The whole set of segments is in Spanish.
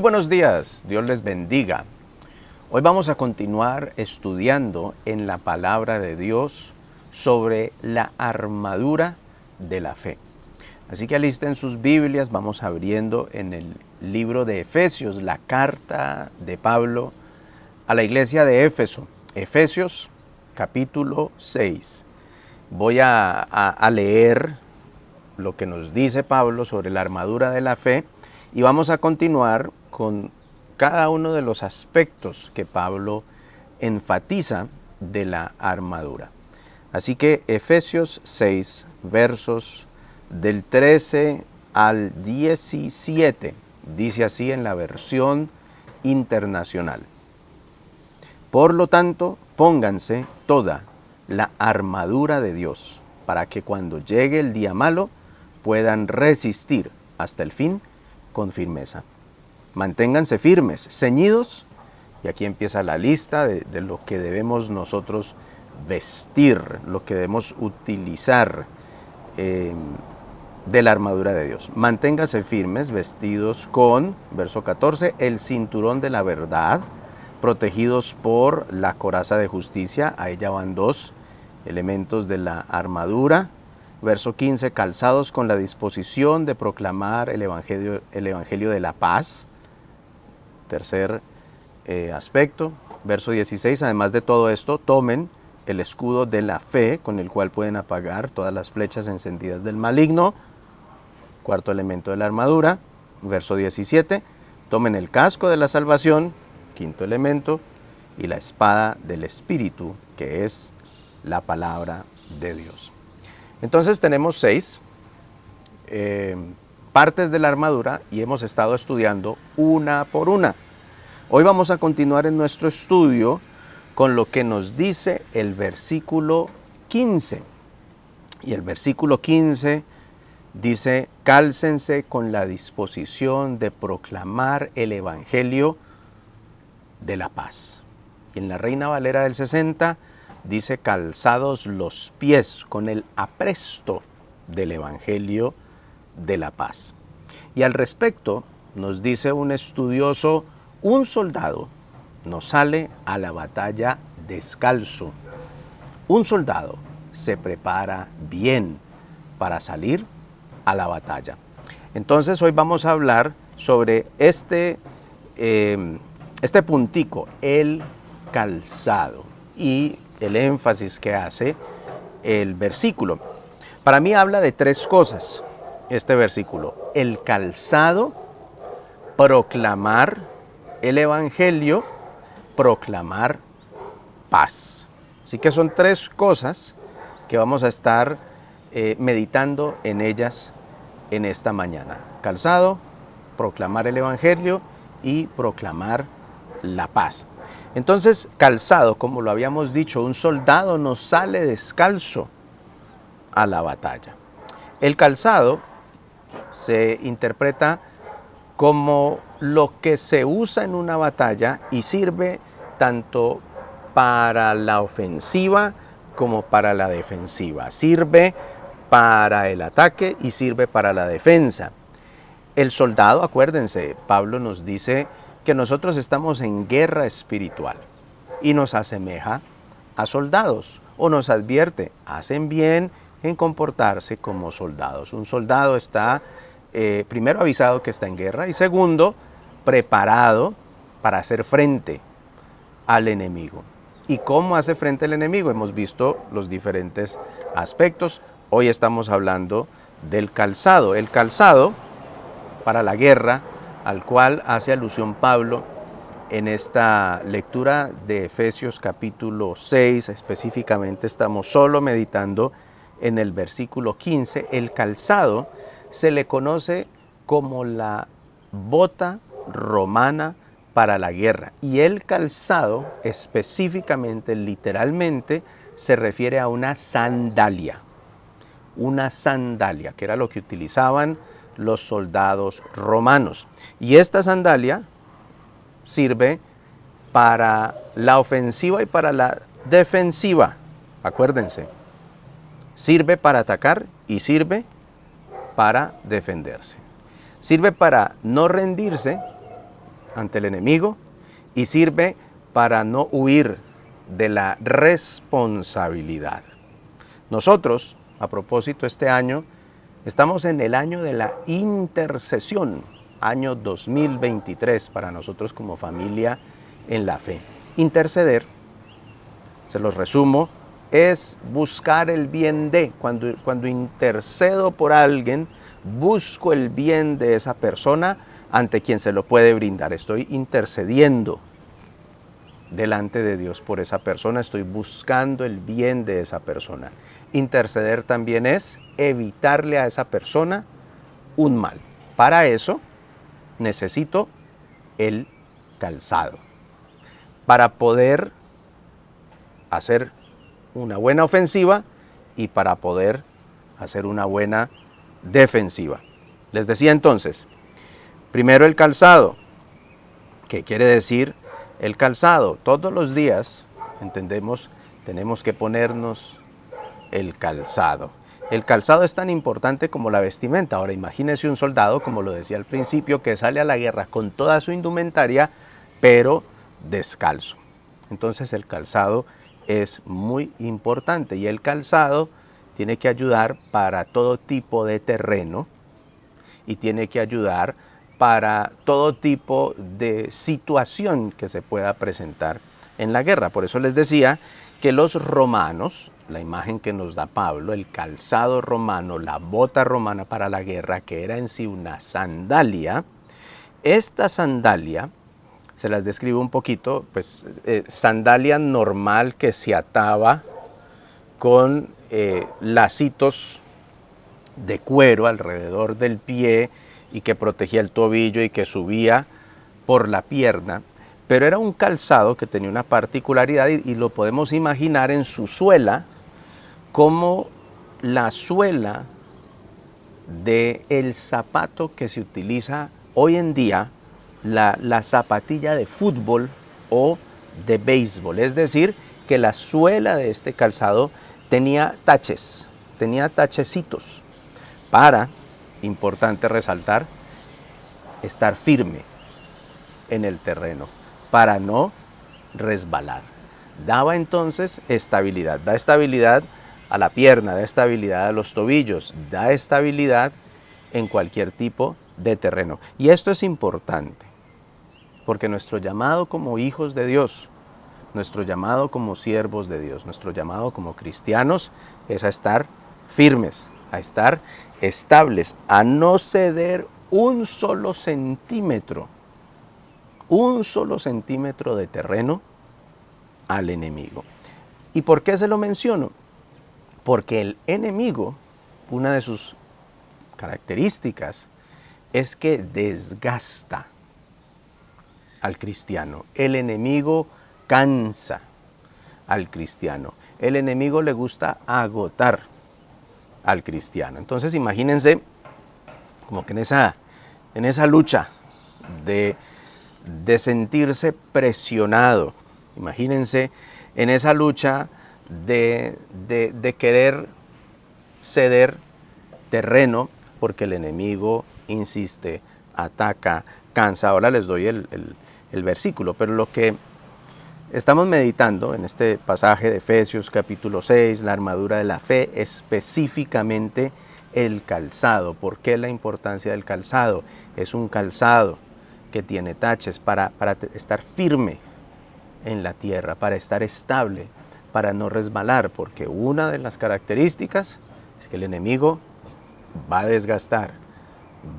Buenos días, Dios les bendiga. Hoy vamos a continuar estudiando en la palabra de Dios sobre la armadura de la fe. Así que alisten sus Biblias, vamos abriendo en el libro de Efesios, la carta de Pablo a la iglesia de Éfeso. Efesios capítulo 6. Voy a leer lo que nos dice Pablo sobre la armadura de la fe y vamos a continuar con cada uno de los aspectos que Pablo enfatiza de la armadura. Así que Efesios 6, versos del 13 al 17, dice así en la versión internacional. Por lo tanto, pónganse toda la armadura de Dios, para que cuando llegue el día malo puedan resistir hasta el fin con firmeza. Manténganse firmes, ceñidos, y aquí empieza la lista de lo que debemos nosotros vestir, lo que debemos utilizar de la armadura de Dios. Manténganse firmes, vestidos con, verso 14, el cinturón de la verdad, protegidos por la coraza de justicia. A ella van dos elementos de la armadura. Verso 15, calzados con la disposición de proclamar el evangelio de la paz. Tercer aspecto. Verso 16, además de todo esto, tomen el escudo de la fe, con el cual pueden apagar todas las flechas encendidas del maligno. Cuarto elemento de la armadura. Verso 17, tomen el casco de la salvación. Quinto elemento, y la espada del Espíritu, que es la palabra de Dios. Entonces tenemos 6 partes de la armadura y hemos estado estudiando una por una. Hoy vamos a continuar en nuestro estudio con lo que nos dice el versículo 15. Y el versículo 15 dice: cálcense con la disposición de proclamar el evangelio de la paz. Y en la Reina Valera del 60 dice: calzados los pies con el apresto del evangelio de la paz. Y al respecto nos dice un estudioso: un soldado no sale a la batalla descalzo. Un soldado se prepara bien para salir a la batalla. Entonces hoy vamos a hablar sobre este puntico, el calzado, y el énfasis que hace el versículo. Para mí habla de 3 cosas este versículo: el calzado, proclamar el evangelio, proclamar paz. Así que son 3 cosas que vamos a estar meditando en ellas en esta mañana: calzado, proclamar el evangelio y proclamar la paz. Entonces, calzado, como lo habíamos dicho, un soldado no sale descalzo a la batalla. El calzado se interpreta como lo que se usa en una batalla y sirve tanto para la ofensiva como para la defensiva. Sirve para el ataque y sirve para la defensa. El soldado, acuérdense, Pablo nos dice que nosotros estamos en guerra espiritual y nos asemeja a soldados, o nos advierte: hacen bien en comportarse como soldados. Un soldado está primero avisado que está en guerra y segundo preparado para hacer frente al enemigo. ¿Y cómo hace frente al enemigo? Hemos visto los diferentes aspectos. Hoy estamos hablando del calzado. El calzado para la guerra, al cual hace alusión Pablo en esta lectura de Efesios capítulo 6, específicamente estamos solo meditando en el versículo 15. El calzado se le conoce como la bota romana para la guerra, y el calzado específicamente, literalmente, se refiere a una sandalia, que era lo que utilizaban los soldados romanos. Y esta sandalia sirve para la ofensiva y para la defensiva. Acuérdense, sirve para atacar y sirve para defenderse. Sirve para no rendirse ante el enemigo y sirve para no huir de la responsabilidad. Nosotros, a propósito, este año estamos en el año de la intercesión, año 2023 para nosotros como familia en la fe. Interceder, se los resumo, es buscar el bien de. Cuando intercedo por alguien, busco el bien de esa persona ante quien se lo puede brindar. Estoy intercediendo delante de Dios por esa persona, estoy buscando el bien de esa persona. Interceder también es evitarle a esa persona un mal. Para eso necesito el calzado. Para poder hacer una buena ofensiva y para poder hacer una buena defensiva. Les decía entonces, primero el calzado. ¿Qué quiere decir el calzado? Todos los días, entendemos, tenemos que ponernos el calzado. El calzado es tan importante como la vestimenta. Ahora imagínese un soldado, como lo decía al principio, que sale a la guerra con toda su indumentaria, pero descalzo. Entonces el calzado es muy importante y el calzado tiene que ayudar para todo tipo de terreno y tiene que ayudar para todo tipo de situación que se pueda presentar en la guerra. Por eso les decía que los romanos, la imagen que nos da Pablo, el calzado romano, la bota romana para la guerra, que era en sí una sandalia, esta sandalia, se las describo un poquito, pues sandalia normal que se ataba con lacitos de cuero alrededor del pie y que protegía el tobillo y que subía por la pierna, pero era un calzado que tenía una particularidad y lo podemos imaginar en su suela como la suela del zapato que se utiliza hoy en día, la zapatilla de fútbol o de béisbol. Es decir, que la suela de este calzado tenía taches, tenía tachecitos para, importante resaltar, estar firme en el terreno, para no resbalar. Daba entonces estabilidad, da estabilidad a la pierna, da estabilidad a los tobillos, da estabilidad en cualquier tipo de terreno. Y esto es importante, porque nuestro llamado como hijos de Dios, nuestro llamado como siervos de Dios, nuestro llamado como cristianos es a estar firmes, a estar estables, a no ceder un solo centímetro de terreno al enemigo. ¿Y por qué se lo menciono? Porque el enemigo, una de sus características es que desgasta al cristiano. El enemigo cansa al cristiano. El enemigo le gusta agotar al cristiano. Entonces imagínense como que en esa lucha de sentirse presionado, imagínense en esa lucha de querer ceder terreno porque el enemigo insiste, ataca, cansa. Ahora les doy el versículo, pero lo que estamos meditando en este pasaje de Efesios capítulo 6, la armadura de la fe, específicamente el calzado. ¿Por qué la importancia del calzado? Es un calzado que tiene taches para estar firme en la tierra, para estar estable, para no resbalar, porque una de las características es que el enemigo va a desgastar,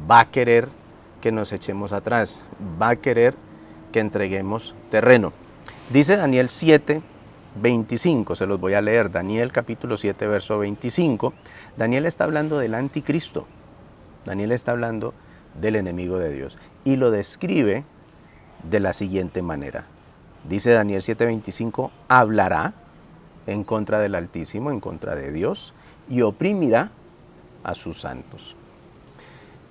va a querer que nos echemos atrás, va a querer que entreguemos terreno. Dice Daniel 7, 25, se los voy a leer, Daniel capítulo 7, verso 25. Daniel está hablando del anticristo, Daniel está hablando del enemigo de Dios y lo describe de la siguiente manera. Dice Daniel 7:25, hablará en contra del Altísimo, en contra de Dios, y oprimirá a sus santos.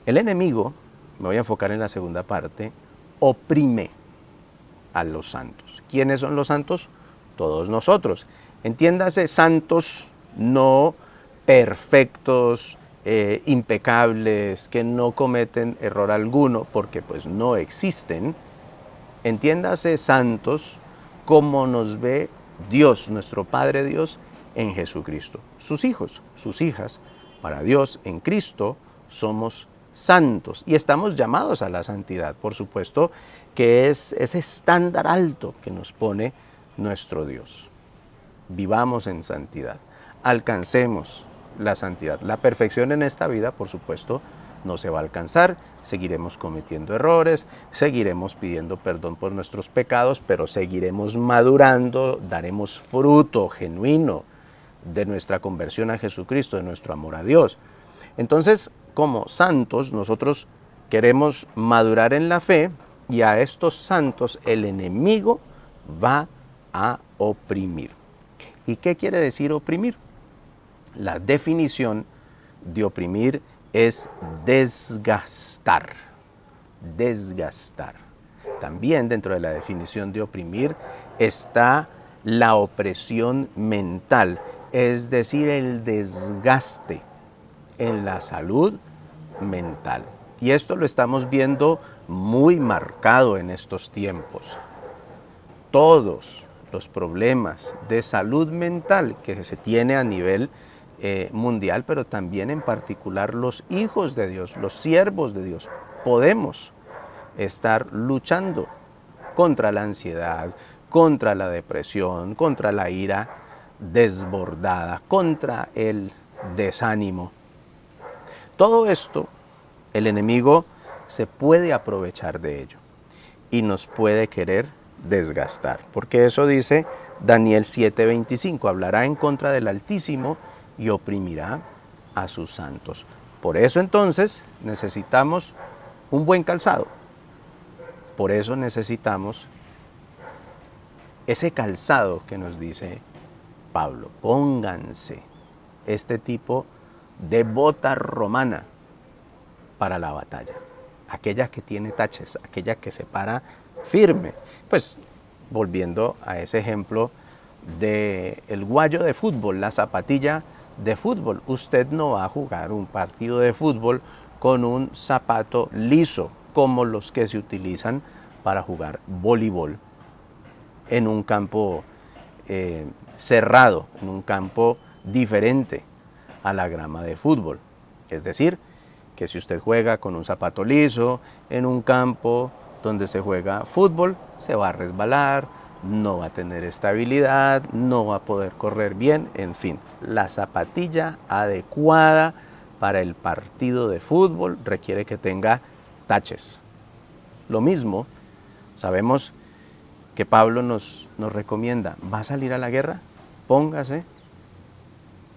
El enemigo, me voy a enfocar en la segunda parte, oprime a los santos. ¿Quiénes son los santos? Todos nosotros. Entiéndase, santos no perfectos, impecables, que no cometen error alguno, porque pues no existen, Entiéndase santos como nos ve Dios, nuestro Padre Dios, en Jesucristo. Sus hijos, sus hijas, para Dios en Cristo somos santos y estamos llamados a la santidad. Por supuesto que es ese estándar alto que nos pone nuestro Dios. Vivamos en santidad, alcancemos la santidad. La perfección en esta vida, por supuesto, no se va a alcanzar, seguiremos cometiendo errores, seguiremos pidiendo perdón por nuestros pecados, pero seguiremos madurando, daremos fruto genuino de nuestra conversión a Jesucristo, de nuestro amor a Dios. Entonces, como santos, nosotros queremos madurar en la fe y a estos santos el enemigo va a oprimir. ¿Y qué quiere decir oprimir? La definición de oprimir es desgastar. Desgastar. También dentro de la definición de oprimir está la opresión mental, es decir, el desgaste en la salud mental. Y esto lo estamos viendo muy marcado en estos tiempos. Todos los problemas de salud mental que se tiene a nivel mundial, pero también en particular los hijos de Dios, los siervos de Dios, podemos estar luchando contra la ansiedad, contra la depresión, contra la ira desbordada, contra el desánimo. Todo esto, el enemigo se puede aprovechar de ello y nos puede querer desgastar, porque eso dice Daniel 7:25, hablará en contra del Altísimo y oprimirá a sus santos. Por eso entonces necesitamos un buen calzado, por eso necesitamos ese calzado que nos dice Pablo, pónganse este tipo de bota romana para la batalla, aquella que tiene taches, aquella que se para firme. Pues volviendo a ese ejemplo del guayo de fútbol, la zapatilla de fútbol, usted no va a jugar un partido de fútbol con un zapato liso como los que se utilizan para jugar voleibol en un campo cerrado, en un campo diferente a la grama de fútbol. Es decir, que si usted juega con un zapato liso en un campo donde se juega fútbol, se va a resbalar, no va a tener estabilidad, no va a poder correr bien, en fin. La zapatilla adecuada para el partido de fútbol requiere que tenga taches. Lo mismo, sabemos que Pablo nos recomienda, ¿va a salir a la guerra? Póngase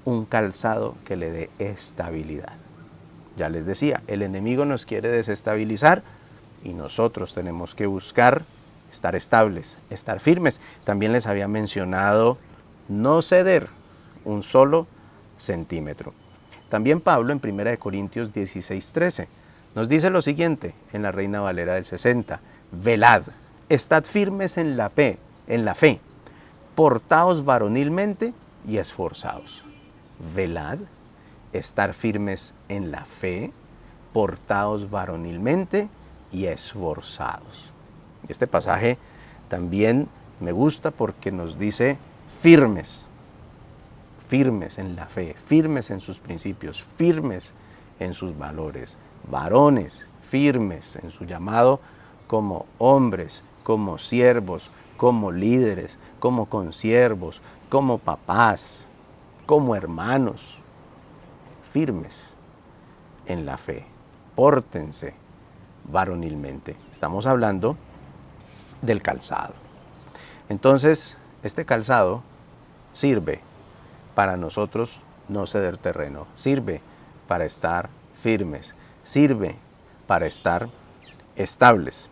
un calzado que le dé estabilidad. Ya les decía, el enemigo nos quiere desestabilizar y nosotros tenemos que buscar estar estables, estar firmes. También les había mencionado no ceder un solo centímetro. También Pablo en 1 Corintios 16:13 nos dice lo siguiente en la Reina Valera del 60, velad, estad firmes en la fe, portaos varonilmente y esforzaos. Velad, estar firmes en la fe, portaos varonilmente y esforzados. Este pasaje también me gusta porque nos dice firmes, firmes en la fe, firmes en sus principios, firmes en sus valores, varones, firmes en su llamado como hombres, como siervos, como líderes, como consiervos, como papás, como hermanos, firmes en la fe, pórtense varonilmente. Estamos hablando del calzado. Entonces, este calzado sirve para nosotros no ceder terreno, sirve para estar firmes, sirve para estar estables.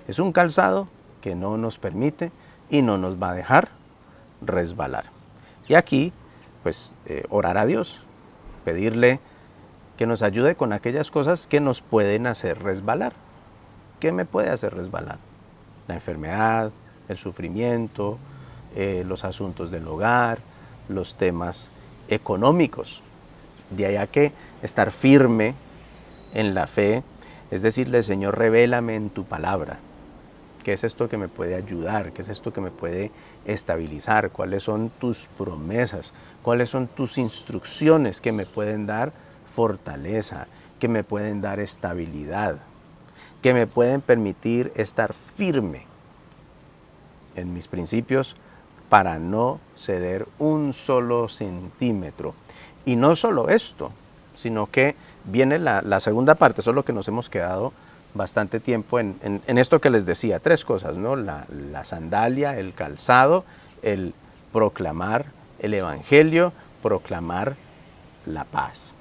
Es un calzado que no nos permite y no nos va a dejar resbalar. Y aquí, pues, orar a Dios, pedirle que nos ayude con aquellas cosas que nos pueden hacer resbalar. ¿Qué me puede hacer resbalar? La enfermedad, el sufrimiento, los asuntos del hogar, los temas económicos. De allá que estar firme en la fe es decirle, Señor, revélame en tu palabra ¿Qué es esto que me puede ayudar? ¿Qué es esto que me puede estabilizar? ¿Cuáles son tus promesas? ¿Cuáles son tus instrucciones que me pueden dar fortaleza? Que me pueden dar estabilidad? Que me pueden permitir estar firme en mis principios para no ceder un solo centímetro. Y no solo esto, sino que viene la segunda parte, eso es lo que nos hemos quedado bastante tiempo en esto que les decía, tres cosas, ¿no? La sandalia, el calzado, el proclamar el evangelio, proclamar la paz.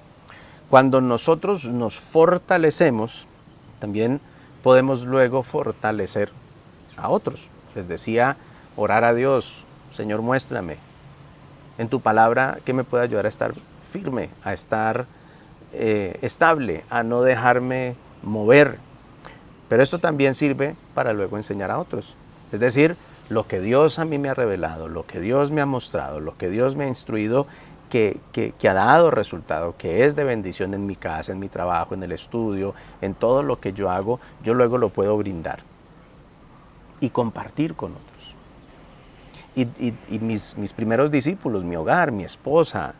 Cuando nosotros nos fortalecemos, también podemos luego fortalecer a otros. Les decía, orar a Dios, Señor, muéstrame en tu palabra que me puede ayudar a estar firme, a estar estable, a no dejarme mover. Pero esto también sirve para luego enseñar a otros. Es decir, lo que Dios a mí me ha revelado, lo que Dios me ha mostrado, lo que Dios me ha instruido, que ha dado resultado, que es de bendición en mi casa, en mi trabajo, en el estudio, en todo lo que yo hago, yo luego lo puedo brindar y compartir con otros. Y mis primeros discípulos, mi hogar, mi esposa,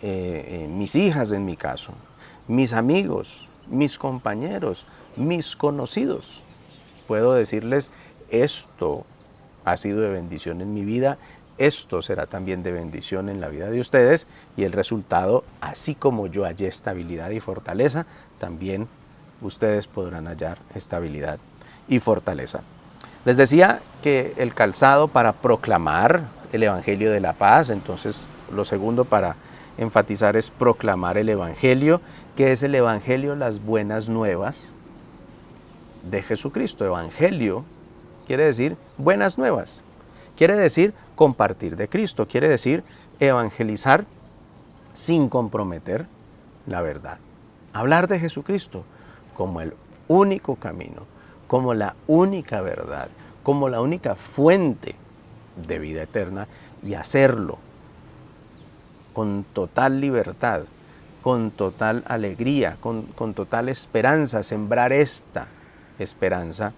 mis hijas en mi caso, mis amigos, mis compañeros, mis conocidos. Puedo decirles, esto ha sido de bendición en mi vida, esto será también de bendición en la vida de ustedes y el resultado, así como yo hallé estabilidad y fortaleza, también ustedes podrán hallar estabilidad y fortaleza. Les decía que el calzado para proclamar el Evangelio de la paz, entonces lo segundo para enfatizar es proclamar el Evangelio, que es el Evangelio, las buenas nuevas de Jesucristo. Evangelio quiere decir buenas nuevas, quiere decir compartir de Cristo, quiere decir evangelizar sin comprometer la verdad. Hablar de Jesucristo como el único camino, como la única verdad, como la única fuente de vida eterna y hacerlo con total libertad, con total alegría, con total esperanza, sembrar esta esperanza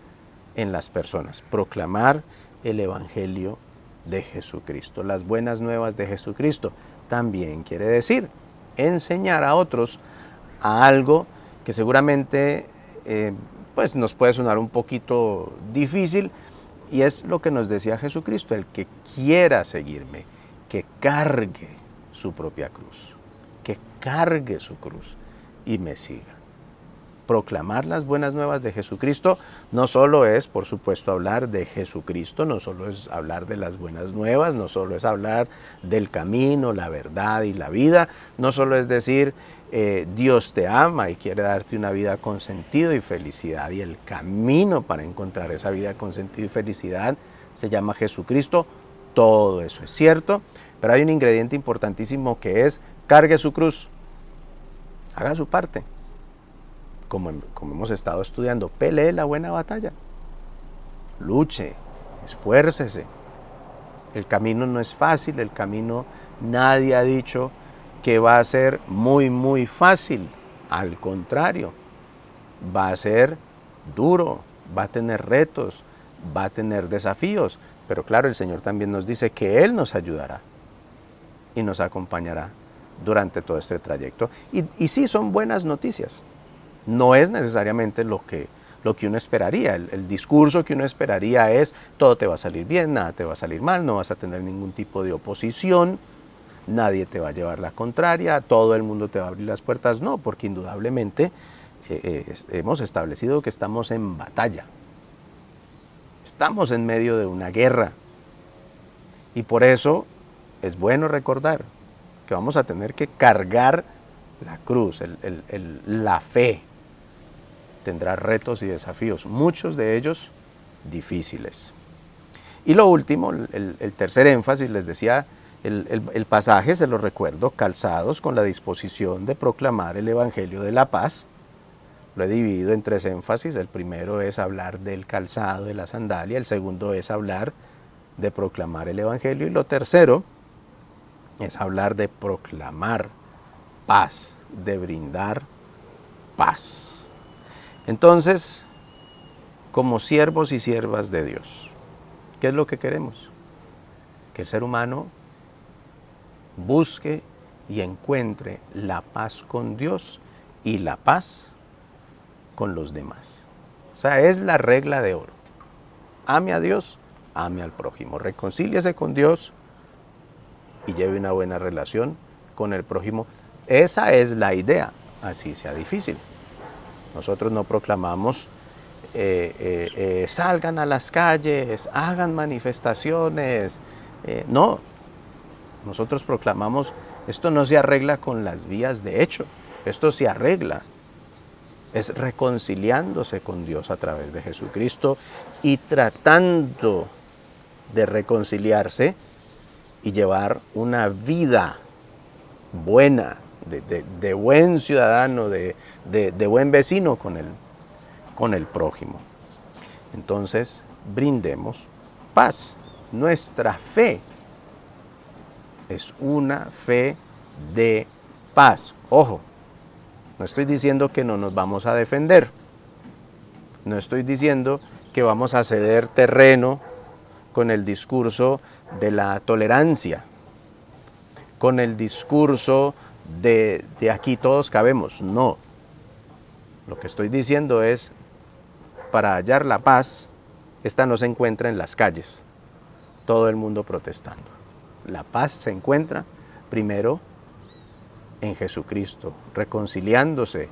en las personas, proclamar el Evangelio de Jesucristo. Las buenas nuevas de Jesucristo también quiere decir enseñar a otros a algo que seguramente pues nos puede sonar un poquito difícil, y es lo que nos decía Jesucristo: el que quiera seguirme, que cargue su propia cruz, que cargue su cruz y me siga. Proclamar las buenas nuevas de Jesucristo no solo es, por supuesto, hablar de Jesucristo, no solo es hablar de las buenas nuevas, no solo es hablar del camino, la verdad y la vida, no solo es decir Dios te ama y quiere darte una vida con sentido y felicidad, y el camino para encontrar esa vida con sentido y felicidad se llama Jesucristo. Todo eso es cierto, pero hay un ingrediente importantísimo que es: cargue su cruz, haga su parte. Como hemos estado estudiando, pelee la buena batalla, luche, esfuércese. El camino no es fácil, el camino nadie ha dicho que va a ser muy fácil, al contrario, va a ser duro, va a tener retos, va a tener desafíos, pero claro, el Señor también nos dice que Él nos ayudará y nos acompañará durante todo este trayecto. Y sí, son buenas noticias. No es necesariamente lo que uno esperaría. El discurso que uno esperaría es: todo te va a salir bien, nada te va a salir mal, no vas a tener ningún tipo de oposición, nadie te va a llevar la contraria, todo el mundo te va a abrir las puertas. No, porque indudablemente hemos establecido que estamos en batalla, estamos en medio de una guerra, y por eso es bueno recordar que vamos a tener que cargar la cruz, la fe. Tendrá retos y desafíos, muchos de ellos difíciles. Y lo último, el tercer énfasis, les decía, el pasaje, se lo recuerdo: calzados con la disposición de proclamar el Evangelio de la paz. Lo he dividido en tres énfasis. El primero es hablar del calzado, de la sandalia. El segundo es hablar de proclamar el Evangelio. Y lo tercero es hablar de proclamar paz, de brindar paz. Entonces, como siervos y siervas de Dios. ¿Qué es lo que queremos? Que el ser humano busque y encuentre la paz con Dios y la paz con los demás. O sea, es la regla de oro. Ame a Dios, ame al prójimo. Reconcíliese con Dios y lleve una buena relación con el prójimo. Esa es la idea, así sea difícil. Nosotros no proclamamos salgan a las calles, hagan manifestaciones. No, nosotros proclamamos, esto no se arregla con las vías de hecho, esto se arregla, es reconciliándose con Dios a través de Jesucristo y tratando de reconciliarse y llevar una vida buena, de buen ciudadano, de buen vecino con el prójimo. Entonces, brindemos paz. Nuestra fe es una fe de paz. Ojo, no estoy diciendo que no nos vamos a defender. No estoy diciendo que vamos a ceder terreno con el discurso de la tolerancia, con el discurso de aquí todos cabemos. No. Lo que estoy diciendo es, para hallar la paz, esta no se encuentra en las calles, todo el mundo protestando. La paz se encuentra primero en Jesucristo, reconciliándose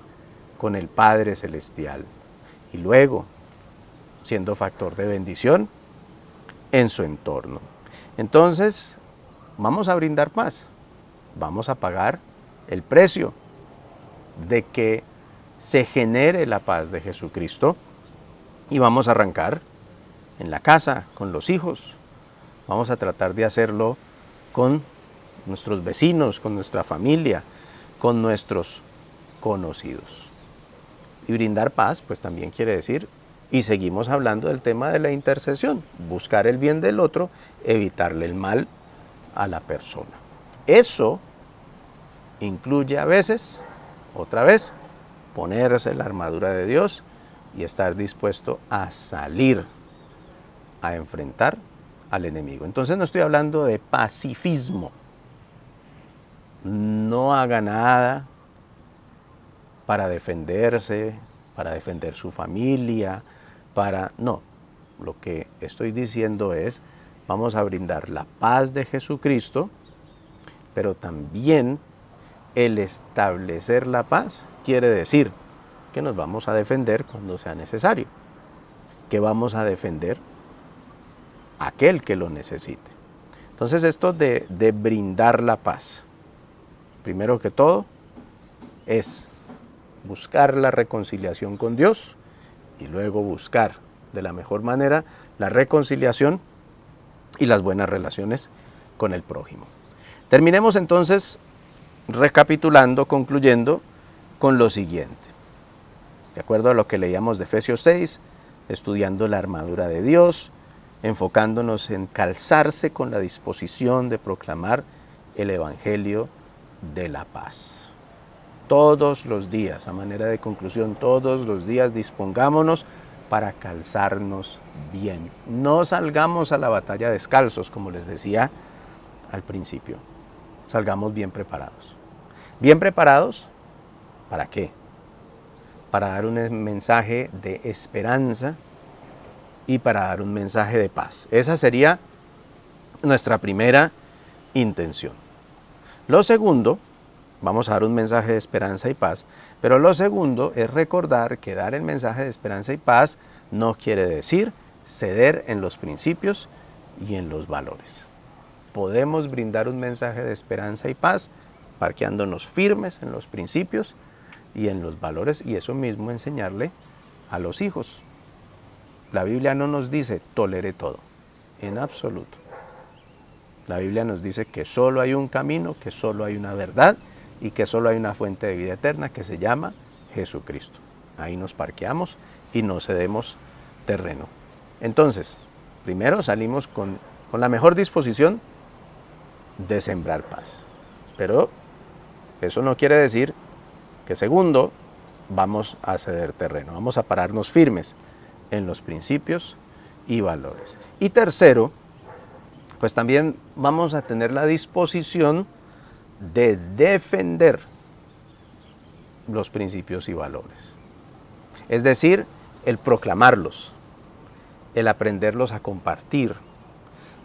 con el Padre Celestial y luego siendo factor de bendición en su entorno. Entonces, vamos a brindar paz, vamos a pagar el precio de que se genere la paz de Jesucristo y vamos a arrancar en la casa, con los hijos. Vamos a tratar de hacerlo con nuestros vecinos, con nuestra familia, con nuestros conocidos. Y brindar paz, pues también quiere decir, y seguimos hablando del tema de la intercesión, buscar el bien del otro, evitarle el mal a la persona. Eso incluye a veces, otra vez, ponerse la armadura de Dios y estar dispuesto a salir a enfrentar al enemigo. Entonces no estoy hablando de pacifismo. No haga nada para defenderse, para defender su familia, no. Lo que estoy diciendo es, vamos a brindar la paz de Jesucristo, pero también el establecer la paz quiere decir que nos vamos a defender cuando sea necesario, que vamos a defender a aquel que lo necesite. Entonces esto de brindar la paz, primero que todo, es buscar la reconciliación con Dios y luego buscar de la mejor manera la reconciliación y las buenas relaciones con el prójimo. Terminemos entonces recapitulando, concluyendo con lo siguiente. De acuerdo a lo que leíamos de Efesios 6, estudiando la armadura de Dios, enfocándonos en calzarse con la disposición de proclamar el Evangelio de la paz. Todos los días, a manera de conclusión, todos los días dispongámonos para calzarnos bien. No salgamos a la batalla descalzos, como les decía al principio. Salgamos bien preparados. ¿Bien preparados? ¿Para qué? Para dar un mensaje de esperanza y para dar un mensaje de paz. Esa sería nuestra primera intención. Lo segundo, vamos a dar un mensaje de esperanza y paz, pero lo segundo es recordar que dar el mensaje de esperanza y paz no quiere decir ceder en los principios y en los valores. Podemos brindar un mensaje de esperanza y paz parqueándonos firmes en los principios y en los valores, y eso mismo enseñarle a los hijos. La Biblia no nos dice tolere todo, en absoluto. La Biblia nos dice que solo hay un camino, que solo hay una verdad y que solo hay una fuente de vida eterna que se llama Jesucristo. Ahí nos parqueamos y no cedemos terreno. Entonces, primero salimos con la mejor disposición de sembrar paz. Pero eso no quiere decir que segundo, vamos a ceder terreno, vamos a pararnos firmes en los principios y valores. Y tercero, pues también vamos a tener la disposición de defender los principios y valores. Es decir, el proclamarlos, el aprenderlos a compartir,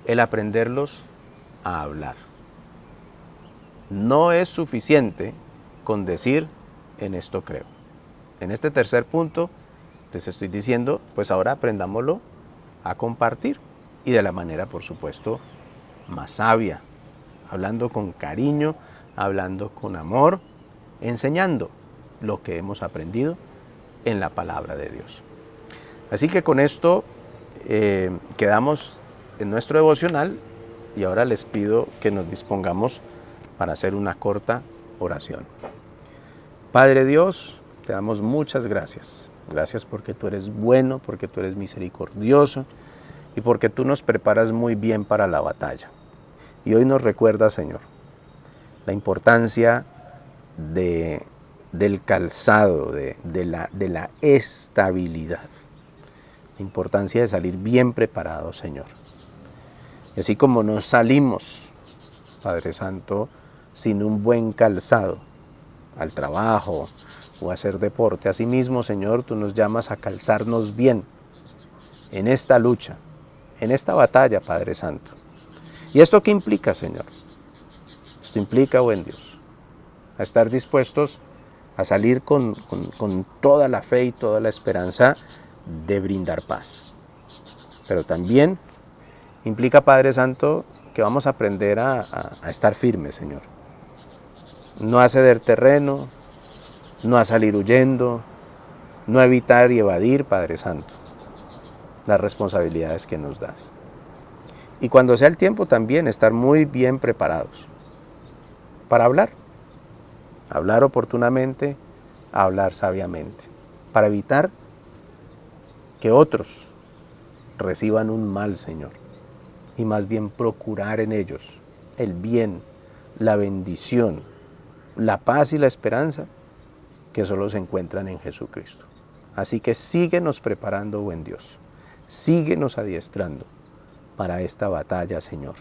el aprenderlos a hablar. No es suficiente con decir en esto creo. En este tercer punto les estoy diciendo, pues ahora aprendámoslo a compartir y de la manera, por supuesto, más sabia, hablando con cariño, hablando con amor, enseñando lo que hemos aprendido en la palabra de Dios. Así que con esto quedamos en nuestro devocional y ahora les pido que nos dispongamos para hacer una corta oración. Padre Dios, te damos muchas gracias. Gracias porque tú eres bueno, porque tú eres misericordioso y porque tú nos preparas muy bien para la batalla. Y hoy nos recuerdas, Señor, la importancia del calzado, de la estabilidad. La importancia de salir bien preparados, Señor. Y así como no salimos, Padre Santo, sin un buen calzado al trabajo o a hacer deporte, asimismo, Señor, tú nos llamas a calzarnos bien en esta lucha, en esta batalla, Padre Santo. ¿Y esto qué implica, Señor? Esto implica, buen Dios, a estar dispuestos a salir con toda la fe y toda la esperanza de brindar paz. Pero también implica, Padre Santo, que vamos a aprender a estar firmes, Señor. No a ceder terreno, no a salir huyendo, no a evitar y evadir, Padre Santo, las responsabilidades que nos das. Y cuando sea el tiempo también estar muy bien preparados para hablar oportunamente, hablar sabiamente, para evitar que otros reciban un mal, Señor, y más bien procurar en ellos el bien, la bendición, la paz y la esperanza que solo se encuentran en Jesucristo. Así que síguenos preparando, buen Dios, síguenos adiestrando para esta batalla, Señor.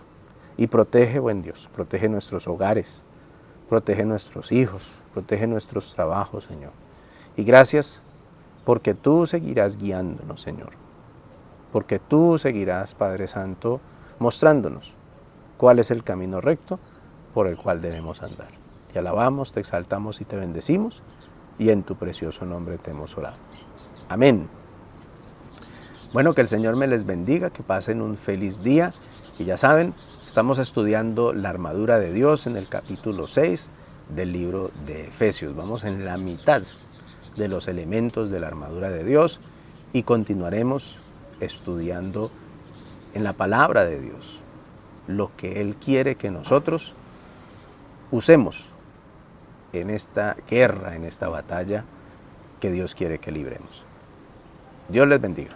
Y protege, buen Dios, protege nuestros hogares, protege nuestros hijos, protege nuestros trabajos, Señor. Y gracias porque tú seguirás guiándonos, Señor. Porque tú seguirás, Padre Santo, mostrándonos cuál es el camino recto por el cual debemos andar. Te alabamos, te exaltamos y te bendecimos, y en tu precioso nombre te hemos orado. Amén. Bueno, que el Señor me les bendiga, que pasen un feliz día, y ya saben, estamos estudiando la armadura de Dios en el capítulo 6 del libro de Efesios. Vamos en la mitad de los elementos de la armadura de Dios y continuaremos estudiando en la palabra de Dios lo que Él quiere que nosotros usemos en esta guerra, en esta batalla que Dios quiere que libremos. Dios les bendiga.